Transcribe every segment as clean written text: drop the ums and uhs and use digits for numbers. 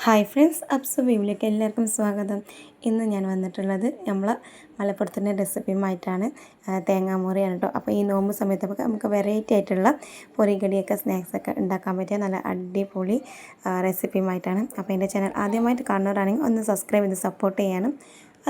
Hi friends, അബ്സു വീവിലേക്ക് എല്ലാവർക്കും സ്വാഗതം. ഇന്ന് ഞാൻ വന്നിട്ടുള്ളത് നമ്മൾ മലപ്പുറത്തിൻ്റെ റെസിപ്പിയുമായിട്ടാണ്. തേങ്ങാമുറിയാണ് കേട്ടോ. അപ്പോൾ ഈ നോമ്പ് സമയത്തൊക്കെ നമുക്ക് വെറൈറ്റി ആയിട്ടുള്ള പൊരികടിയൊക്കെ സ്നാക്സൊക്കെ ഉണ്ടാക്കാൻ പറ്റിയ നല്ല അടിപൊളി റെസിപ്പിയുമായിട്ടാണ്. അപ്പോൾ എൻ്റെ ചാനൽ ആദ്യമായിട്ട് കാണുന്നവരാണെങ്കിൽ ഒന്ന് സബ്സ്ക്രൈബ് ചെയ്ത് സപ്പോർട്ട് ചെയ്യാനും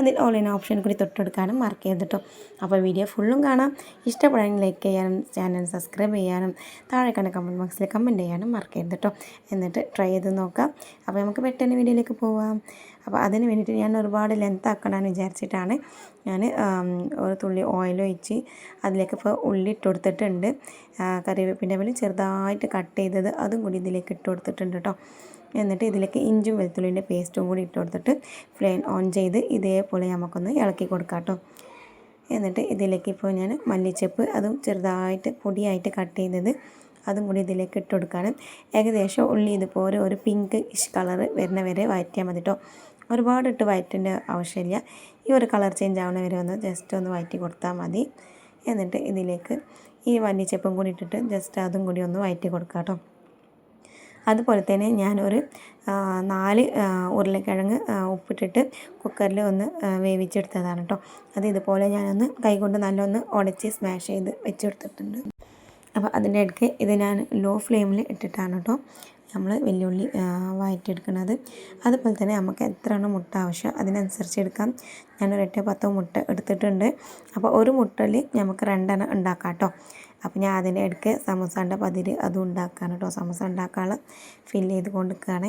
അതിൽ ഓൺലൈൻ ഓപ്ഷൻ കൂടി തൊട്ടെടുക്കാനും മറക്കരുത് കേട്ടോ. അപ്പോൾ വീഡിയോ ഫുള്ളും കാണാം. ഇഷ്ടപ്പെടുകയാണെങ്കിൽ ലൈക്ക് ചെയ്യാനും ചാനൽ സബ്സ്ക്രൈബ് ചെയ്യാനും താഴെ കണ്ട കമൻറ്റ് ബോക്സിൽ കമൻറ്റ് ചെയ്യാനും മറക്കരുത് കേട്ടോ. എന്നിട്ട് ട്രൈ ചെയ്ത് നോക്കാം. അപ്പോൾ നമുക്ക് പെട്ടെന്ന് വീഡിയോയിലേക്ക് പോവാം. അപ്പോൾ അതിന് വേണ്ടിയിട്ട് ഞാൻ ഒരുപാട് ലെങ്ത് ആക്കണമെന്ന് വിചാരിച്ചിട്ടാണ് ഞാൻ ഒരു തുള്ളി ഓയിൽ ഒഴിച്ച് അതിലേക്ക് ഇപ്പോൾ ഉള്ളി ഇട്ട് കൊടുത്തിട്ടുണ്ട്. കറിവേപ്പിൻ്റെ പോലെ ചെറുതായിട്ട് കട്ട് ചെയ്തത് അതും കൂടി ഇതിലേക്ക് ഇട്ട് കൊടുത്തിട്ടുണ്ട് കേട്ടോ. എന്നിട്ട് ഇതിലേക്ക് ഇഞ്ചും വെളുത്തുള്ളിൻ്റെ പേസ്റ്റും കൂടി ഇട്ട് കൊടുത്തിട്ട് ഫ്ലെയിം ഓൺ ചെയ്ത് ഇതേപോലെ നമുക്കൊന്ന് ഇളക്കി കൊടുക്കാം കേട്ടോ. എന്നിട്ട് ഇതിലേക്ക് ഇപ്പോൾ ഞാൻ മല്ലിച്ചപ്പ് അതും ചെറുതായിട്ട് പൊടിയായിട്ട് കട്ട് ചെയ്തത് അതും കൂടി ഇതിലേക്ക് ഇട്ട് കൊടുക്കുകയാണ്. ഏകദേശം ഉള്ളി ഇതുപോലെ ഒരു പിങ്ക് ഇഷ് കളർ വരുന്ന വരെ വഴറ്റിയാൽ മതി കേട്ടോ. ഒരുപാട് ഇട്ട് വഴറ്റേണ്ട ആവശ്യമില്ല. ഈ ഒരു കളർ ചേഞ്ച് ആവുന്ന വരെ ഒന്ന് ജസ്റ്റ് ഒന്ന് വഴറ്റി കൊടുത്താൽ മതി. എന്നിട്ട് ഇതിലേക്ക് ഈ മല്ലിച്ചപ്പും കൂടി ഇട്ടിട്ട് ജസ്റ്റ് അതും കൂടി ഒന്ന് വഴറ്റി കൊടുക്കാം കേട്ടോ. അതുപോലെ തന്നെ ഞാനൊരു 4 ഉരുളക്കിഴങ്ങ് ഉപ്പിട്ടിട്ട് കുക്കറിൽ ഒന്ന് വേവിച്ചെടുത്തതാണ് കേട്ടോ. അത് ഇതുപോലെ ഞാനൊന്ന് കൈകൊണ്ട് നല്ലൊന്ന് ഉടച്ച് സ്മാഷ് ചെയ്ത് വെച്ചെടുത്തിട്ടുണ്ട്. അപ്പോൾ അതിൻ്റെ ഇടയ്ക്ക് ഇത് ഞാൻ ലോ ഫ്ലെയിമിൽ ഇട്ടിട്ടാണ് കേട്ടോ നമ്മൾ വെല്ലുള്ളി വഴറ്റിയെടുക്കുന്നത്. അതുപോലെ തന്നെ നമുക്ക് എത്രയാണ് മുട്ട ആവശ്യം അതിനനുസരിച്ച് എടുക്കാം. ഞാനൊരു 8-10 മുട്ട എടുത്തിട്ടുണ്ട്. അപ്പോൾ ഒരു മുട്ടയിൽ നമുക്ക് 2 എണ്ണം ഉണ്ടാക്കാം കേട്ടോ. അപ്പോൾ ഞാൻ അതിൻ്റെ ഇടയ്ക്ക് സമൂസൻ്റെ പതിര് അതും ഉണ്ടാക്കുകയാണ് കേട്ടോ. സമൂസ ഉണ്ടാക്കാനുള്ള ഫില്ല് ചെയ്ത് കൊടുക്കുകയാണ്.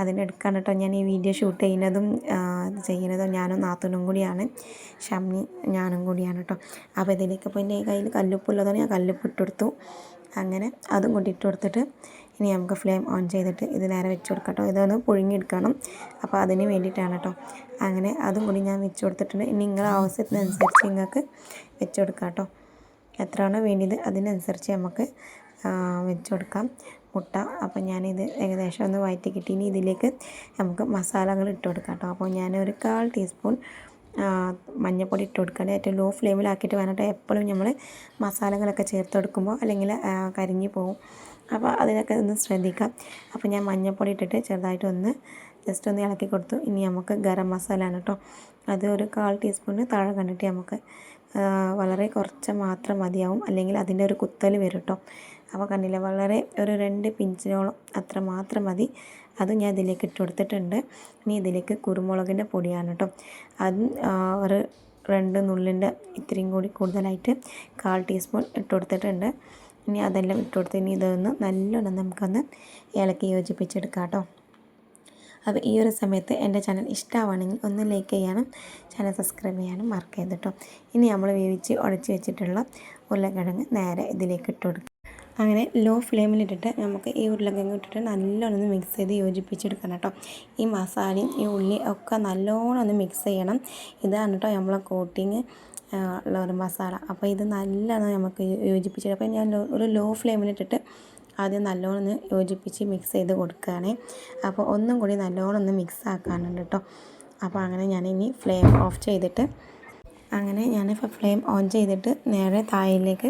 അതിൻ്റെ ഇടയ്ക്കാണ് കേട്ടോ ഞാൻ ഈ വീഡിയോ ഷൂട്ട് ചെയ്യുന്നതും ഞാനും നാത്തൂനും കൂടിയാണ്. ഷമ്മി ഞാനും കൂടിയാണ് കേട്ടോ. അപ്പോൾ ഇതിലേക്ക് ഇപ്പോൾ എൻ്റെ കയ്യിൽ കല്ലുപ്പുള്ളതാണ്, ഞാൻ കല്ലുപ്പ് ഇട്ട് കൊടുത്തു. അങ്ങനെ അതും കൂടി ഇട്ട് കൊടുത്തിട്ട് ഇനി നമുക്ക് ഫ്ലെയിം ഓൺ ചെയ്തിട്ട് ഇത് നേരെ വെച്ച് കൊടുക്കാം കേട്ടോ. ഇതൊന്ന് പുഴുങ്ങിയെടുക്കണം. അപ്പോൾ അതിന് വേണ്ടിയിട്ടാണ് കേട്ടോ. അങ്ങനെ അതും കൂടി ഞാൻ വെച്ച് കൊടുത്തിട്ടുണ്ട്. ഇനി നിങ്ങളുടെ ആവശ്യത്തിനനുസരിച്ച് നിങ്ങൾക്ക് വെച്ച് കൊടുക്കാം കേട്ടോ. എത്രയാണോ വേണ്ടിയത് അതിനനുസരിച്ച് നമുക്ക് വെച്ച് കൊടുക്കാം മുട്ട. അപ്പോൾ ഞാനിത് ഏകദേശം ഒന്ന് വഴറ്റി കിട്ടി. ഇനി ഇതിലേക്ക് നമുക്ക് മസാലകൾ ഇട്ട് കൊടുക്കാം കേട്ടോ. അപ്പോൾ ഞാനൊരു 1/4 ടീസ്പൂൺ മഞ്ഞൾപ്പൊടി ഇട്ട് കൊടുക്കുകയാണ്. ഏറ്റവും ലോ ഫ്ലെയിമിലാക്കിയിട്ട് വേണം എപ്പോഴും നമ്മൾ മസാലകളൊക്കെ ചേർത്ത് കൊടുക്കുമ്പോൾ അല്ലെങ്കിൽ കരിഞ്ഞു പോകും. അപ്പോൾ അതിനൊക്കെ ഒന്ന് ശ്രദ്ധിക്കാം. അപ്പോൾ ഞാൻ മഞ്ഞൾപ്പൊടി ഇട്ടിട്ട് ചെറുതായിട്ട് ഒന്ന് ജസ്റ്റ് ഒന്ന് ഇളക്കി കൊടുത്തു. ഇനി നമുക്ക് ഗരം മസാല ആണ് കേട്ടോ. അത് ഒരു 1/4 ടീസ്പൂണ് താഴെ കണ്ടിട്ട് നമുക്ക് വളരെ കുറച്ച് മാത്രം മതിയാവും, അല്ലെങ്കിൽ അതിൻ്റെ ഒരു കുത്തൽ വരും കേട്ടോ. അപ്പോൾ കണ്ടില്ല, വളരെ ഒരു 2 പിഞ്ചിനോളം അത്ര മാത്രം മതി. അത് ഞാൻ ഇതിലേക്ക് ഇട്ട് കൊടുത്തിട്ടുണ്ട്. ഇനി ഇതിലേക്ക് കുരുമുളകിൻ്റെ പൊടിയാണ് കേട്ടോ. അതും ഒരു 2 നുള്ളിൻ്റെ ഇത്രയും കൂടി കൂടുതലായിട്ട് 1/4 ടീസ്പൂൺ ഇട്ട് കൊടുത്തിട്ടുണ്ട്. ഇനി അതെല്ലാം ഇട്ട് കൊടുത്ത് ഇനി ഇതൊന്ന് നല്ലോണം നമുക്കൊന്ന് ഇളക്കി യോജിപ്പിച്ചെടുക്കാം കേട്ടോ. അപ്പോൾ ഈ ഒരു സമയത്ത് എൻ്റെ ചാനൽ ഇഷ്ടമാണെങ്കിൽ ഒന്ന് ലൈക്ക് ചെയ്യാനും ചാനൽ സബ്സ്ക്രൈബ് ചെയ്യാനും മറക്കരുത് കേട്ടോ. ഇനി നമ്മൾ വേവിച്ച് ഉടച്ച് വെച്ചിട്ടുള്ള ഉരുളക്കിഴങ്ങ് നേരെ ഇതിലേക്ക് ഇട്ട് കൊടുക്കുക. അങ്ങനെ ലോ ഫ്ലെയിമിലിട്ടിട്ട് നമുക്ക് ഈ ഉരുളക്കിഴങ്ങ് ഇട്ടിട്ട് നല്ലോണം ഒന്ന് മിക്സ് ചെയ്ത് യോജിപ്പിച്ചെടുക്കണം കേട്ടോ. ഈ മസാലയും ഈ ഉള്ളി ഒക്കെ നല്ലോണം ഒന്ന് മിക്സ് ചെയ്യണം. ഇതാണ് കേട്ടോ നമ്മളെ കോട്ടിങ് ഉള്ള ഒരു മസാല. അപ്പോൾ ഇത് നല്ലോണം നമുക്ക് യോജിപ്പിച്ചെടുക്കാം. അപ്പോൾ ഞാൻ ഒരു ലോ ഫ്ലെയിമിലിട്ടിട്ട് ആദ്യം നല്ലോണം ഒന്ന് യോജിപ്പിച്ച് മിക്സ് ചെയ്ത് കൊടുക്കുകയാണ്. അപ്പോൾ ഒന്നും കൂടി നല്ലോണം ഒന്ന് മിക്സ് ആക്കാനുണ്ട് കേട്ടോ. അപ്പോൾ അങ്ങനെ ഞാനിനി ഫ്ലെയിം ഓഫ് ചെയ്തിട്ട് ഞാനിപ്പോൾ ഫ്ലെയിം ഓൺ ചെയ്തിട്ട് നേരെ താഴേക്ക്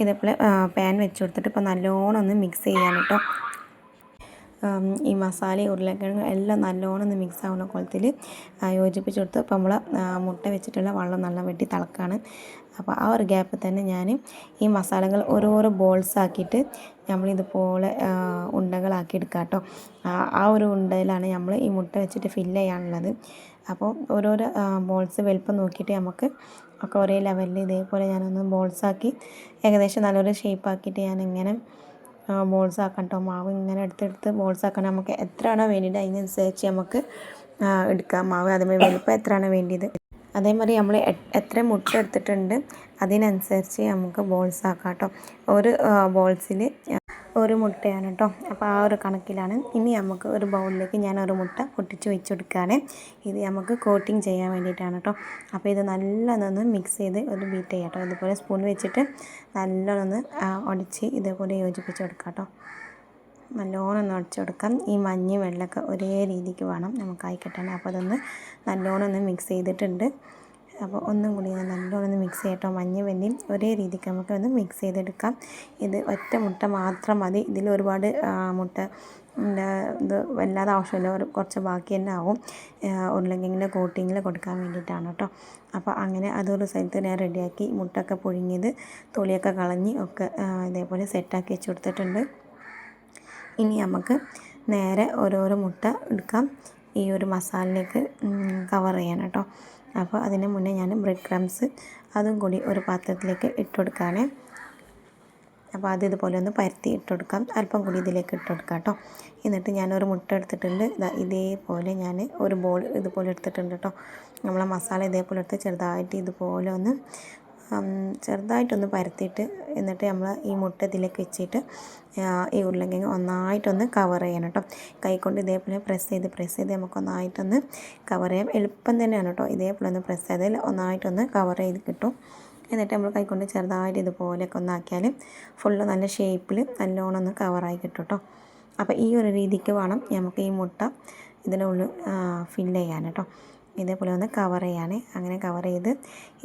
ഇതേപോലെ പാൻ വെച്ച് കൊടുത്തിട്ട് ഇപ്പോൾ നല്ലോണം ഒന്ന് മിക്സ് ചെയ്യാൻ കേട്ടോ. ഈ മസാലയും ഉരുളക്കിഴങ്ങും എല്ലാം നല്ലോണം ഒന്ന് മിക്സ് ആവുന്ന കോലത്തിൽ യോജിപ്പിച്ച് കൊടുത്ത് ഇപ്പോൾ നമ്മൾ മുട്ട വെച്ചിട്ടുള്ള വെള്ളം നല്ല വെട്ടി തിളക്കാണ്. അപ്പോൾ ആ ഒരു ഗ്യാപ്പിൽ തന്നെ ഞാൻ ഈ മസാലകൾ ഓരോരോ ബോൾസ് ആക്കിയിട്ട് നമ്മളിതുപോലെ ഉണ്ടകളാക്കി എടുക്കാം കേട്ടോ. ആ ഒരു ഉണ്ടയിലാണ് നമ്മൾ ഈ മുട്ട വെച്ചിട്ട് ഫില്ല് ചെയ്യാനുള്ളത്. അപ്പോൾ ഓരോരോ ബോൾസ് വലുപ്പം നോക്കിയിട്ട് നമുക്ക് ഒക്കെ ഒരേ ലെവലിൽ ഇതേപോലെ ഞാനൊന്ന് ബോൾസാക്കി ഏകദേശം നല്ലൊരു ഷേപ്പാക്കിയിട്ട് ഞാനിങ്ങനെ ബോൾസ് ആക്കാം കേട്ടോ. മാവ് ഇങ്ങനെ എടുത്തെടുത്ത് ബോൾസ് ആക്കണം. നമുക്ക് എത്രയാണോ വേണ്ടിയത് അതിനനുസരിച്ച് നമുക്ക് എടുക്കാം മാവ്. അതേമാതിരി വലുപ്പം എത്രയാണോ വേണ്ടിയത് അതേമാതിരി നമ്മൾ എത്ര മുട്ട എടുത്തിട്ടുണ്ട് അതിനനുസരിച്ച് നമുക്ക് ബോൾസ് ആക്കാം കേട്ടോ. ഒരു ബോൾസിൽ ഒരു മുട്ടയാണ് കേട്ടോ. അപ്പോൾ ആ ഒരു കണക്കിലാണ്. ഇനി നമുക്ക് ഒരു ബൗളിലേക്ക് ഞാൻ ഒരു മുട്ട പൊട്ടിച്ച് വെച്ച് കൊടുക്കുകയാണ്. ഇത് നമുക്ക് കോട്ടിങ് ചെയ്യാൻ വേണ്ടിയിട്ടാണ് കേട്ടോ. അപ്പോൾ ഇത് നല്ലോണം മിക്സ് ചെയ്ത് ഒരു ബീറ്റ് ചെയ്യാം കേട്ടോ. ഇതുപോലെ സ്പൂൺ വെച്ചിട്ട് നല്ലോണം ഉടച്ച് ഇതേപോലെ യോജിപ്പിച്ച് കൊടുക്കാം കേട്ടോ. നല്ലോണം ഒന്ന് ഉടച്ച് കൊടുക്കാം. ഈ മഞ്ഞ വെള്ളമൊക്കെ ഒരേ രീതിക്ക് വേണം നമുക്കായി കിട്ടാൻ. അപ്പോൾ അതൊന്ന് നല്ലോണം ഒന്ന് മിക്സ് ചെയ്തിട്ടുണ്ട്. അപ്പോൾ ഒന്നും കൂടി നല്ലോണം ഒന്ന് മിക്സ് ചെയ്യട്ടോ. മഞ്ഞ വെണ്ണയും ഒരേ രീതിക്ക് നമുക്കൊന്ന് മിക്സ് ചെയ്തെടുക്കാം. ഇത് ഒറ്റ മുട്ട മാത്രം മതി. ഇതിൽ ഒരുപാട് മുട്ട ഇത് വല്ലാതെ ആവശ്യമില്ല, കുറച്ച് ബാക്കി തന്നെ ആവും ഉരുളക്കിഴങ്ങിൻ്റെ കോട്ടിങ്ങിൽ കൊടുക്കാൻ വേണ്ടിയിട്ടാണ് കേട്ടോ. അപ്പോൾ അങ്ങനെ അതൊരു സ്ഥലത്ത് ഞാൻ റെഡിയാക്കി മുട്ടയൊക്കെ പുഴുങ്ങിയത് തൊലിയൊക്കെ കളഞ്ഞ് ഒക്കെ ഇതേപോലെ സെറ്റാക്കി വെച്ച് കൊടുത്തിട്ടുണ്ട്. ഇനി നമുക്ക് നേരെ ഓരോരോ മുട്ട എടുക്കാം ഈ ഒരു മസാലയിലേക്ക് കവർ ചെയ്യാൻ കേട്ടോ. അപ്പോൾ അതിന് മുന്നേ ഞാൻ ബ്രെഡ് ക്രംസ് അതും കൂടി ഒരു പാത്രത്തിലേക്ക് ഇട്ട് കൊടുക്കുകയാണ്. അപ്പോൾ അത് ഇതുപോലെ ഒന്ന് പരത്തി ഇട്ട് കൊടുക്കാം, അല്പം കൂടി ഇതിലേക്ക് ഇട്ട് കൊടുക്കാം കേട്ടോ. എന്നിട്ട് ഞാനൊരു മുട്ട എടുത്തിട്ടുണ്ട്, ഇതേപോലെ ഞാൻ ഒരു ബോൾ ഇതുപോലെ എടുത്തിട്ടുണ്ട് കേട്ടോ. നമ്മളെ മസാല ഇതേപോലെ എടുത്ത് ചെറുതായിട്ട് ഇതുപോലെ ഒന്ന് ചെറുതായിട്ടൊന്ന് പരത്തിയിട്ട് എന്നിട്ട് നമ്മൾ ഈ മുട്ട ഇതിലേക്ക് വെച്ചിട്ട് ഈ ഉരുളക്കിഴങ്ങ് ഒന്നായിട്ടൊന്ന് കവർ ചെയ്യണം കേട്ടോ. കൈകൊണ്ട് ഇതേപോലെ പ്രസ് ചെയ്ത് നമുക്കൊന്നായിട്ടൊന്ന് കവർ ചെയ്യാം. എളുപ്പം തന്നെയാണ് കേട്ടോ. ഇതേപോലെ ഒന്ന് പ്രസ് ചെയ്താൽ ഒന്നായിട്ടൊന്ന് കവർ ചെയ്ത് കിട്ടും. എന്നിട്ട് നമ്മൾ കൈകൊണ്ട് ചെറുതായിട്ട് ഇതുപോലെയൊക്കെ ഒന്നാക്കിയാൽ ഫുള്ള് നല്ല ഷേപ്പിൽ നല്ലോണം ഒന്ന് കവറായി കിട്ടും കേട്ടോ. അപ്പോൾ ഈ ഒരു രീതിക്ക് വേണം നമുക്ക് ഈ മുട്ട ഇതിനുള്ളിൽ ഫില്ല് ചെയ്യാൻ കേട്ടോ. ഇതേപോലെ ഒന്ന് കവർ ചെയ്യാൻ. അങ്ങനെ കവർ ചെയ്ത്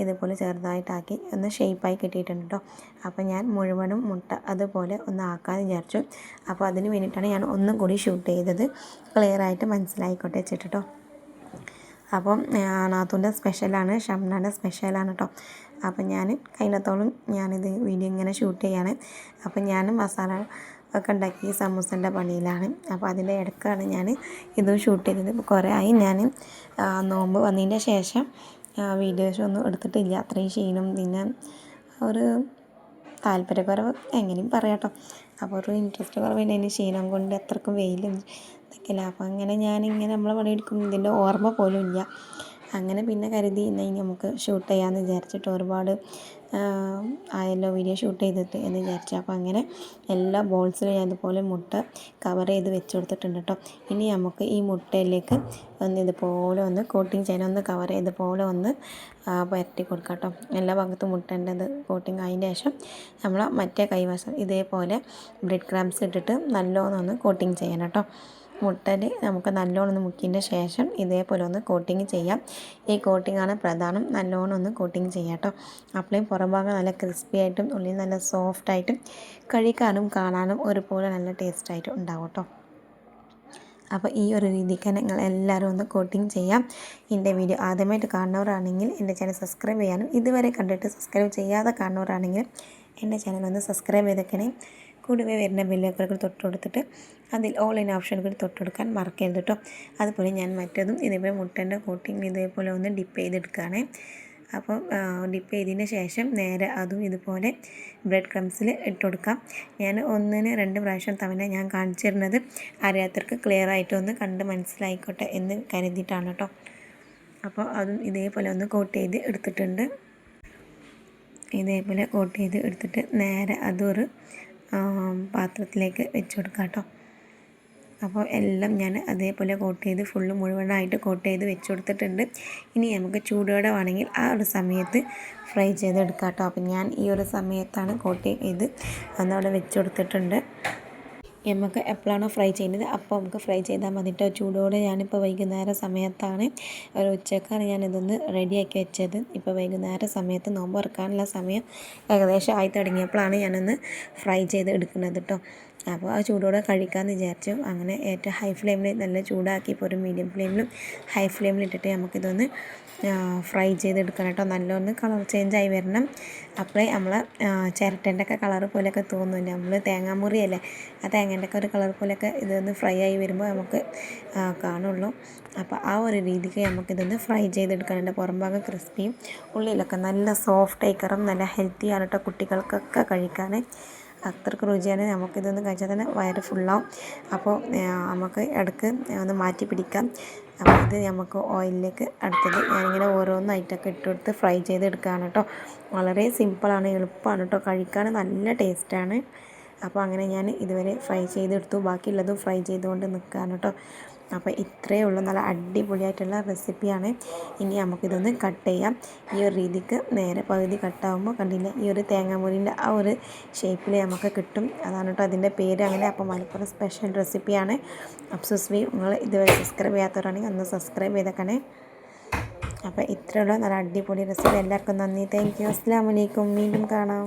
ഇതുപോലെ ചെറുതായിട്ടാക്കി ഒന്ന് ഷേപ്പായി കിട്ടിയിട്ടുണ്ട് കേട്ടോ. അപ്പോൾ ഞാൻ മുഴുവനും മുട്ട അതുപോലെ ഒന്ന് ആക്കാമെന്ന് വിചാരിച്ചു. അപ്പോൾ അതിന് വേണ്ടിയിട്ടാണ് ഞാൻ ഒന്നും കൂടി ഷൂട്ട് ചെയ്തത്, ക്ലിയറായിട്ട് മനസ്സിലായിക്കോട്ടെ വെച്ചിട്ട് കേട്ടോ. അപ്പം നാത്തൂൻ്റെ സ്പെഷ്യലാണ്, ഷംനാൻ്റെ സ്പെഷ്യലാണ് കേട്ടോ. അപ്പം ഞാൻ കഴിഞ്ഞത്തോളം ഞാനിത് വീഡിയോ ഇങ്ങനെ ഷൂട്ട് ചെയ്യാണ്. അപ്പം ഞാൻ മസാല ഒക്കെ ഉണ്ടാക്കി സമൂസൻ്റെ പണിയിലാണ്. അപ്പോൾ അതിൻ്റെ ഇടയ്ക്കാണ് ഞാൻ ഇതും ഷൂട്ട് ചെയ്തത്. ഇപ്പോൾ കുറേ ആയി ഞാൻ നോമ്പ് വന്നതിൻ്റെ ശേഷം വീഡിയോസ് ഒന്നും എടുത്തിട്ടില്ല. അത്രയും ക്ഷീണം പിന്നെ ഒരു താല്പര്യക്കുറവ് എങ്ങനെയും പറയാം കേട്ടോ. അപ്പോൾ ഒരു ഇൻട്രസ്റ്റ് കുറവില്ല, അതിന് ക്ഷീണം കൊണ്ട് അത്രക്കും വെയിലും ഇതൊക്കെയല്ല. അപ്പോൾ അങ്ങനെ ഞാനിങ്ങനെ നമ്മളെ പണിയെടുക്കും ഇതിൻ്റെ ഓർമ്മ പോലും ഇല്ല. അങ്ങനെ പിന്നെ കരുതി ഇനി നമുക്ക് ഷൂട്ട് ചെയ്യാമെന്ന് വിചാരിച്ചിട്ട് ഒരുപാട് ആയല്ലോ വീഡിയോ ഷൂട്ട് ചെയ്തിട്ട് എന്ന് വിചാരിച്ചു. അപ്പോൾ അങ്ങനെ എല്ലാ ബോൾസിലും ഞാൻ ഇതുപോലെ മുട്ട കവർ ചെയ്ത് വെച്ച് കൊടുത്തിട്ടുണ്ട് കേട്ടോ. ഇനി നമുക്ക് ഈ മുട്ടയിലേക്ക് ഒന്ന് ഇതുപോലെ ഒന്ന് കോട്ടിങ് ചെയ്യാൻ ഒന്ന് കവർ ചെയ്തപോലെ ഒന്ന് പരട്ടി കൊടുക്കാം കേട്ടോ. എല്ലാ ഭാഗത്തും മുട്ടേണ്ടത് കോട്ടിങ് അതിൻ്റെ ശേഷം നമ്മൾ മറ്റേ കൈവശം ഇതേപോലെ ബ്രെഡ് ക്രംസ് ഇട്ടിട്ട് നല്ലോണം ഒന്ന് കോട്ടിങ് ചെയ്യണം കേട്ടോ. മുട്ടയിൽ നമുക്ക് നല്ലോണം ഒന്ന് മുക്കിയതിൻ്റെ ശേഷം ഇതേപോലെ ഒന്ന് കോട്ടിങ് ചെയ്യാം. ഈ കോട്ടിങ്ങാണ് പ്രധാനം, നല്ലോണം ഒന്ന് കോട്ടിങ് ചെയ്യാം കേട്ടോ. അപ്പോഴേയും പുറം ഭാഗം നല്ല ക്രിസ്പി ആയിട്ടും ഉള്ളിൽ നല്ല സോഫ്റ്റായിട്ടും കഴിക്കാനും കാണാനും ഒരുപോലെ നല്ല ടേസ്റ്റായിട്ടും ഉണ്ടാവും കേട്ടോ. അപ്പോൾ ഈ ഒരു രീതിക്ക് നിങ്ങൾ എല്ലാവരും ഒന്ന് കോട്ടിങ് ചെയ്യാം. എൻ്റെ വീഡിയോ ആദ്യമായിട്ട് കാണുന്നവരാണെങ്കിൽ എൻ്റെ ചാനൽ സബ്സ്ക്രൈബ് ചെയ്യാനും ഇതുവരെ കണ്ടിട്ട് സബ്സ്ക്രൈബ് ചെയ്യാതെ കാണുന്നവരാണെങ്കിൽ എൻ്റെ ചാനൽ ഒന്ന് സബ്സ്ക്രൈബ് ചെയ്തേക്കണേ. കൂടവേ വരുന്ന ബെല്ലൈക്കൺ തൊട്ട് കൊടുത്തിട്ട് അതിൽ ഓൾ ഇൻ ഓപ്ഷൻ കൂടി തൊട്ടെടുക്കാൻ മറക്കരുത് കേട്ടോ. അതുപോലെ ഞാൻ മറ്റതും ഇതേപോലെ മുട്ടേൻ്റെ കോട്ടിങ് ഇതേപോലെ ഒന്ന് ഡിപ്പ് ചെയ്തെടുക്കുകയാണ്. അപ്പോൾ ഡിപ്പ് ചെയ്തതിന് ശേഷം നേരെ അതും ഇതുപോലെ ബ്രെഡ് ക്രംസിൽ ഇട്ട് കൊടുക്കാം. ഞാൻ 1-2 പ്രാവശ്യം തവണ ഞാൻ കാണിച്ചു തരുന്നത് അറിയാത്തവർക്ക് ക്ലിയർ ആയിട്ടൊന്ന് കണ്ട് മനസ്സിലായിക്കോട്ടെ എന്ന് കരുതിയിട്ടാണ് കേട്ടോ. അപ്പോൾ അതും ഇതേപോലെ ഒന്ന് കോട്ട് ചെയ്ത് എടുത്തിട്ടുണ്ട്. ഇതേപോലെ കോട്ട് ചെയ്ത് എടുത്തിട്ട് നേരെ അതൊരു പാത്രത്തിലേക്ക് വെച്ച് കൊടുക്കാം കേട്ടോ. അപ്പോൾ എല്ലാം ഞാൻ അതേപോലെ കോട്ട് ചെയ്ത് ഫുള്ള് മുഴുവനായിട്ട് കോട്ട് ചെയ്ത് വെച്ച് കൊടുത്തിട്ടുണ്ട്. ഇനി നമുക്ക് ചൂടോടെ വേണമെങ്കിൽ ആ ഒരു സമയത്ത് ഫ്രൈ ചെയ്തെടുക്കാം കേട്ടോ. അപ്പോൾ ഞാൻ ഈ ഒരു സമയത്താണ് കോട്ട് ചെയ്ത് അന്നവിടെ വെച്ച് കൊടുത്തിട്ടുണ്ട്. നമുക്ക് എപ്പോഴാണോ ഫ്രൈ ചെയ്യുന്നത് അപ്പോൾ നമുക്ക് ഫ്രൈ ചെയ്താൽ മതി കേട്ടോ. ചൂടോടെ ഞാനിപ്പോൾ വൈകുന്നേരം സമയത്താണ്, ഒരു ഉച്ചക്കാണ് ഞാനിതൊന്ന് റെഡിയാക്കി വെച്ചത്. ഇപ്പോൾ വൈകുന്നേരം സമയത്ത് നോമ്പ് തുറക്കാനുള്ള സമയം ഏകദേശം ആയി തുടങ്ങിയപ്പോഴാണ് ഞാനൊന്ന് ഫ്രൈ ചെയ്ത് എടുക്കുന്നത് കേട്ടോ. അപ്പോൾ ആ ചൂടോടെ കഴിക്കാമെന്ന് വിചാരിച്ചു. അങ്ങനെ ഏറ്റവും ഹൈ ഫ്ലെയിമിൽ നല്ല ചൂടാക്കി ഇപ്പോൾ ഒരു മീഡിയം ഫ്ലെയിമിലും ഹൈ ഫ്ലെയിമിൽ ഇട്ടിട്ട് നമുക്കിതൊന്ന് ഫ്രൈ ചെയ്തെടുക്കണം കേട്ടോ. നല്ലൊന്ന് കളർ ചേഞ്ചായി വരണം. അപ്പോഴേ നമ്മൾ ചിരട്ടേൻ്റെ ഒക്കെ കളർ പോലെയൊക്കെ തോന്നില്ല. നമ്മൾ തേങ്ങാമുറിയല്ലേ, ആ തേങ്ങേൻ്റെ ഒക്കെ ഒരു കളർ പോലെയൊക്കെ ഇതൊന്ന് ഫ്രൈ ആയി വരുമ്പോൾ നമുക്ക് കാണുള്ളൂ. അപ്പോൾ ആ ഒരു രീതിക്ക് നമുക്കിതൊന്ന് ഫ്രൈ ചെയ്തെടുക്കാനുണ്ട്. പുറം ഭാഗം ക്രിസ്പിയും ഉള്ളിലൊക്കെ നല്ല സോഫ്റ്റ് ആയിക്കറും നല്ല ഹെൽത്തിയാണ് കേട്ടോ. കുട്ടികൾക്കൊക്കെ കഴിക്കാൻ അത്രയ്ക്ക് രുചിയാണ്. നമുക്കിതൊന്ന് കഴിച്ചാൽ തന്നെ വയറ് ഫുള്ളാവും. അപ്പോൾ നമുക്ക് ഇടയ്ക്ക് ഒന്ന് മാറ്റി പിടിക്കാം. അപ്പോൾ ഇത് നമുക്ക് ഓയിലിലേക്ക് അടുത്തത് ഞാനിങ്ങനെ ഓരോന്നായിട്ടൊക്കെ ഇട്ടുകൊടുത്ത് ഫ്രൈ ചെയ്തെടുക്കുകയാണ് കേട്ടോ. വളരെ സിമ്പിളാണ്, എളുപ്പമാണ് കേട്ടോ. കഴിക്കാൻ നല്ല ടേസ്റ്റാണ്. അപ്പോൾ അങ്ങനെ ഞാൻ ഇതുവരെ ഫ്രൈ ചെയ്തെടുത്തു. ബാക്കിയുള്ളതും ഫ്രൈ ചെയ്തുകൊണ്ട് നിൽക്കുകയാണ് കേട്ടോ. അപ്പോൾ ഇത്രയേ ഉള്ളൂ, നല്ല അടിപൊളിയായിട്ടുള്ള റെസിപ്പിയാണ്. ഇനി നമുക്കിതൊന്ന് കട്ട് ചെയ്യാം. ഈ ഒരു രീതിക്ക് നേരെ പകുതി കട്ടാകുമ്പോൾ കണ്ടില്ല, ഈ ഒരു തേങ്ങാമുരിൻ്റെ ആ ഒരു ഷേപ്പിൽ നമുക്ക് കിട്ടും. അതാണ് കേട്ടോ അതിൻ്റെ പേര് അങ്ങനെ. അപ്പോൾ മലപ്പുറം സ്പെഷ്യൽ റെസിപ്പിയാണ്. അഫ്സൂസ് വി നിങ്ങൾ ഇതുവരെ സബ്സ്ക്രൈബ് ചെയ്യാത്തവരാണെങ്കിൽ ഒന്ന് സബ്സ്ക്രൈബ് ചെയ്തേക്കണേ. അപ്പോൾ ഇത്രയുള്ള നല്ല അടിപൊളി റെസിപ്പി. എല്ലാവർക്കും നന്ദി, താങ്ക് യു, അസ്സലാമു അലൈക്കും. വീണ്ടും കാണാം.